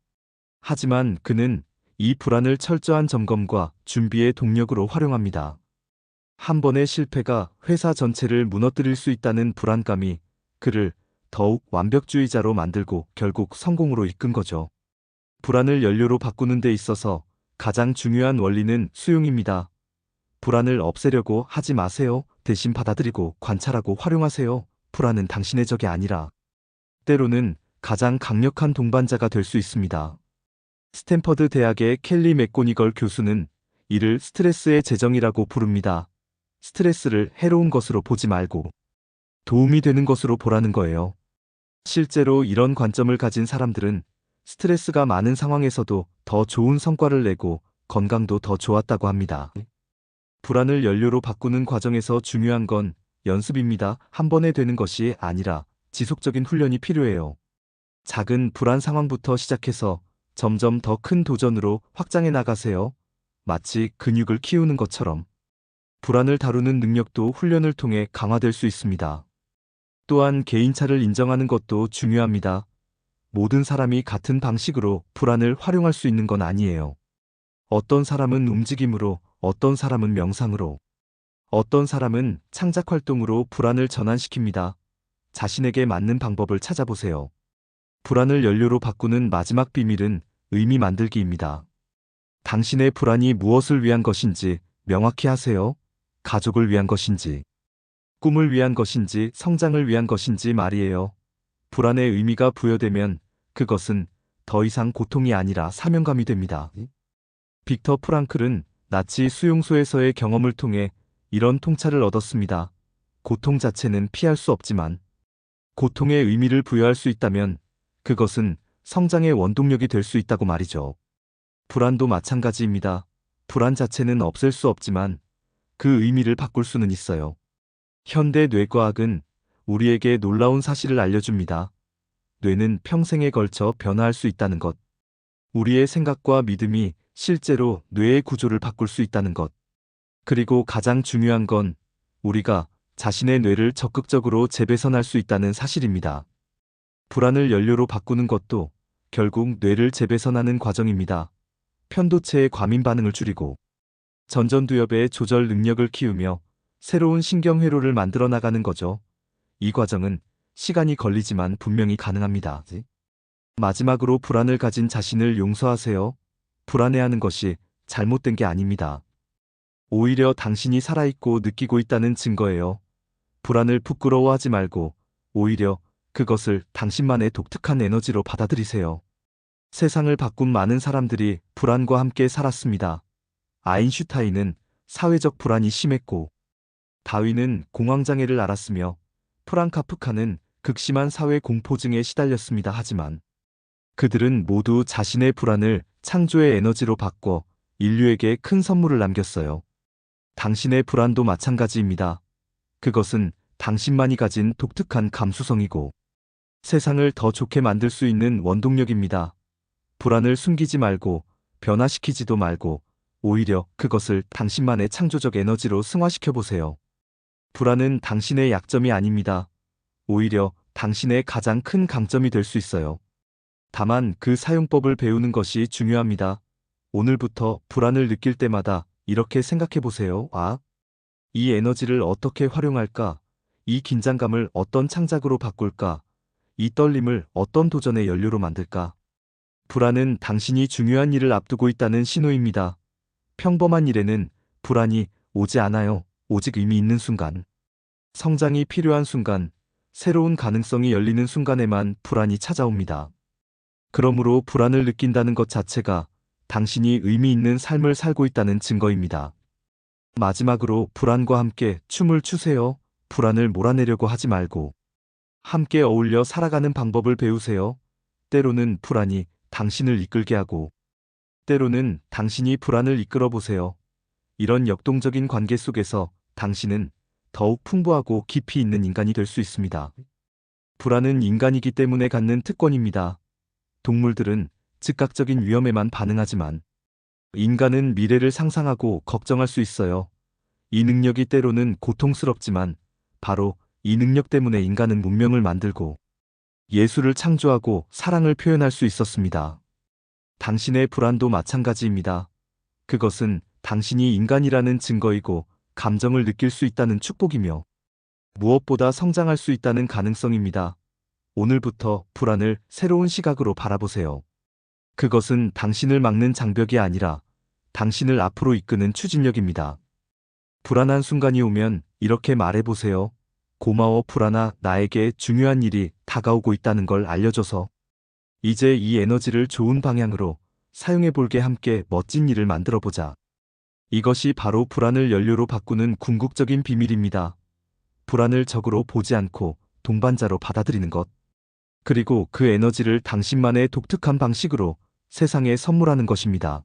Speaker 1: 하지만 그는 이 불안을 철저한 점검과 준비의 동력으로 활용합니다. 한 번의 실패가 회사 전체를 무너뜨릴 수 있다는 불안감이 그를 더욱 완벽주의자로 만들고 결국 성공으로 이끈 거죠. 불안을 연료로 바꾸는 데 있어서 가장 중요한 원리는 수용입니다. 불안을 없애려고 하지 마세요. 대신 받아들이고 관찰하고 활용하세요. 불안은 당신의 적이 아니라 때로는 가장 강력한 동반자가 될 수 있습니다. 스탠퍼드 대학의 켈리 맥고니걸 교수는 이를 스트레스의 재정이라고 부릅니다. 스트레스를 해로운 것으로 보지 말고 도움이 되는 것으로 보라는 거예요. 실제로 이런 관점을 가진 사람들은 스트레스가 많은 상황에서도 더 좋은 성과를 내고 건강도 더 좋았다고 합니다. 불안을 연료로 바꾸는 과정에서 중요한 건 연습입니다. 한 번에 되는 것이 아니라 지속적인 훈련이 필요해요. 작은 불안 상황부터 시작해서 점점 더 큰 도전으로 확장해 나가세요. 마치 근육을 키우는 것처럼 불안을 다루는 능력도 훈련을 통해 강화될 수 있습니다. 또한 개인차를 인정하는 것도 중요합니다. 모든 사람이 같은 방식으로 불안을 활용할 수 있는 건 아니에요. 어떤 사람은 움직임으로, 어떤 사람은 명상으로, 어떤 사람은 창작 활동으로 불안을 전환시킵니다. 자신에게 맞는 방법을 찾아보세요. 불안을 연료로 바꾸는 마지막 비밀은 의미 만들기입니다. 당신의 불안이 무엇을 위한 것인지 명확히 하세요. 가족을 위한 것인지, 꿈을 위한 것인지, 성장을 위한 것인지 말이에요. 불안의 의미가 부여되면 그것은 더 이상 고통이 아니라 사명감이 됩니다. 빅터 프랑클은 나치 수용소에서의 경험을 통해 이런 통찰을 얻었습니다. 고통 자체는 피할 수 없지만 고통에 의미를 부여할 수 있다면 그것은 성장의 원동력이 될 수 있다고 말이죠. 불안도 마찬가지입니다. 불안 자체는 없앨 수 없지만 그 의미를 바꿀 수는 있어요. 현대 뇌과학은 우리에게 놀라운 사실을 알려줍니다. 뇌는 평생에 걸쳐 변화할 수 있다는 것. 우리의 생각과 믿음이 실제로 뇌의 구조를 바꿀 수 있다는 것. 그리고 가장 중요한 건 우리가 자신의 뇌를 적극적으로 재배선할 수 있다는 사실입니다. 불안을 연료로 바꾸는 것도 결국 뇌를 재배선하는 과정입니다. 편도체의 과민 반응을 줄이고 전전두엽의 조절 능력을 키우며 새로운 신경회로를 만들어 나가는 거죠. 이 과정은 시간이 걸리지만 분명히 가능합니다. 마지막으로 불안을 가진 자신을 용서하세요. 불안해하는 것이 잘못된 게 아닙니다. 오히려 당신이 살아있고 느끼고 있다는 증거예요. 불안을 부끄러워하지 말고 오히려 그것을 당신만의 독특한 에너지로 받아들이세요. 세상을 바꾼 많은 사람들이 불안과 함께 살았습니다. 아인슈타인은 사회적 불안이 심했고 다윈은 공황장애를 앓았으며 프랑카프카는 극심한 사회 공포증에 시달렸습니다. 하지만 그들은 모두 자신의 불안을 창조의 에너지로 바꿔 인류에게 큰 선물을 남겼어요. 당신의 불안도 마찬가지입니다. 그것은 당신만이 가진 독특한 감수성이고 세상을 더 좋게 만들 수 있는 원동력입니다. 불안을 숨기지 말고 변화시키지도 말고 오히려 그것을 당신만의 창조적 에너지로 승화시켜 보세요. 불안은 당신의 약점이 아닙니다. 오히려 당신의 가장 큰 강점이 될 수 있어요. 다만 그 사용법을 배우는 것이 중요합니다. 오늘부터 불안을 느낄 때마다 이렇게 생각해 보세요. 이 에너지를 어떻게 활용할까? 이 긴장감을 어떤 창작으로 바꿀까? 이 떨림을 어떤 도전의 연료로 만들까? 불안은 당신이 중요한 일을 앞두고 있다는 신호입니다. 평범한 일에는 불안이 오지 않아요. 오직 의미 있는 순간, 성장이 필요한 순간, 새로운 가능성이 열리는 순간에만 불안이 찾아옵니다. 그러므로 불안을 느낀다는 것 자체가 당신이 의미 있는 삶을 살고 있다는 증거입니다. 마지막으로 불안과 함께 춤을 추세요. 불안을 몰아내려고 하지 말고 함께 어울려 살아가는 방법을 배우세요. 때로는 불안이 당신을 이끌게 하고 때로는 당신이 불안을 이끌어 보세요. 이런 역동적인 관계 속에서 당신은 더욱 풍부하고 깊이 있는 인간이 될 수 있습니다. 불안은 인간이기 때문에 갖는 특권입니다. 동물들은 즉각적인 위험에만 반응하지만 인간은 미래를 상상하고 걱정할 수 있어요. 이 능력이 때로는 고통스럽지만 바로 이 능력 때문에 인간은 문명을 만들고 예술을 창조하고 사랑을 표현할 수 있었습니다. 당신의 불안도 마찬가지입니다. 그것은 당신이 인간이라는 증거이고 감정을 느낄 수 있다는 축복이며 무엇보다 성장할 수 있다는 가능성입니다. 오늘부터 불안을 새로운 시각으로 바라보세요. 그것은 당신을 막는 장벽이 아니라 당신을 앞으로 이끄는 추진력입니다. 불안한 순간이 오면 이렇게 말해보세요. 고마워 불안아, 나에게 중요한 일이 다가오고 있다는 걸 알려줘서 이제 이 에너지를 좋은 방향으로 사용해볼게. 함께 멋진 일을 만들어보자. 이것이 바로 불안을 연료로 바꾸는 궁극적인 비밀입니다. 불안을 적으로 보지 않고 동반자로 받아들이는 것. 그리고 그 에너지를 당신만의 독특한 방식으로 세상에 선물하는 것입니다.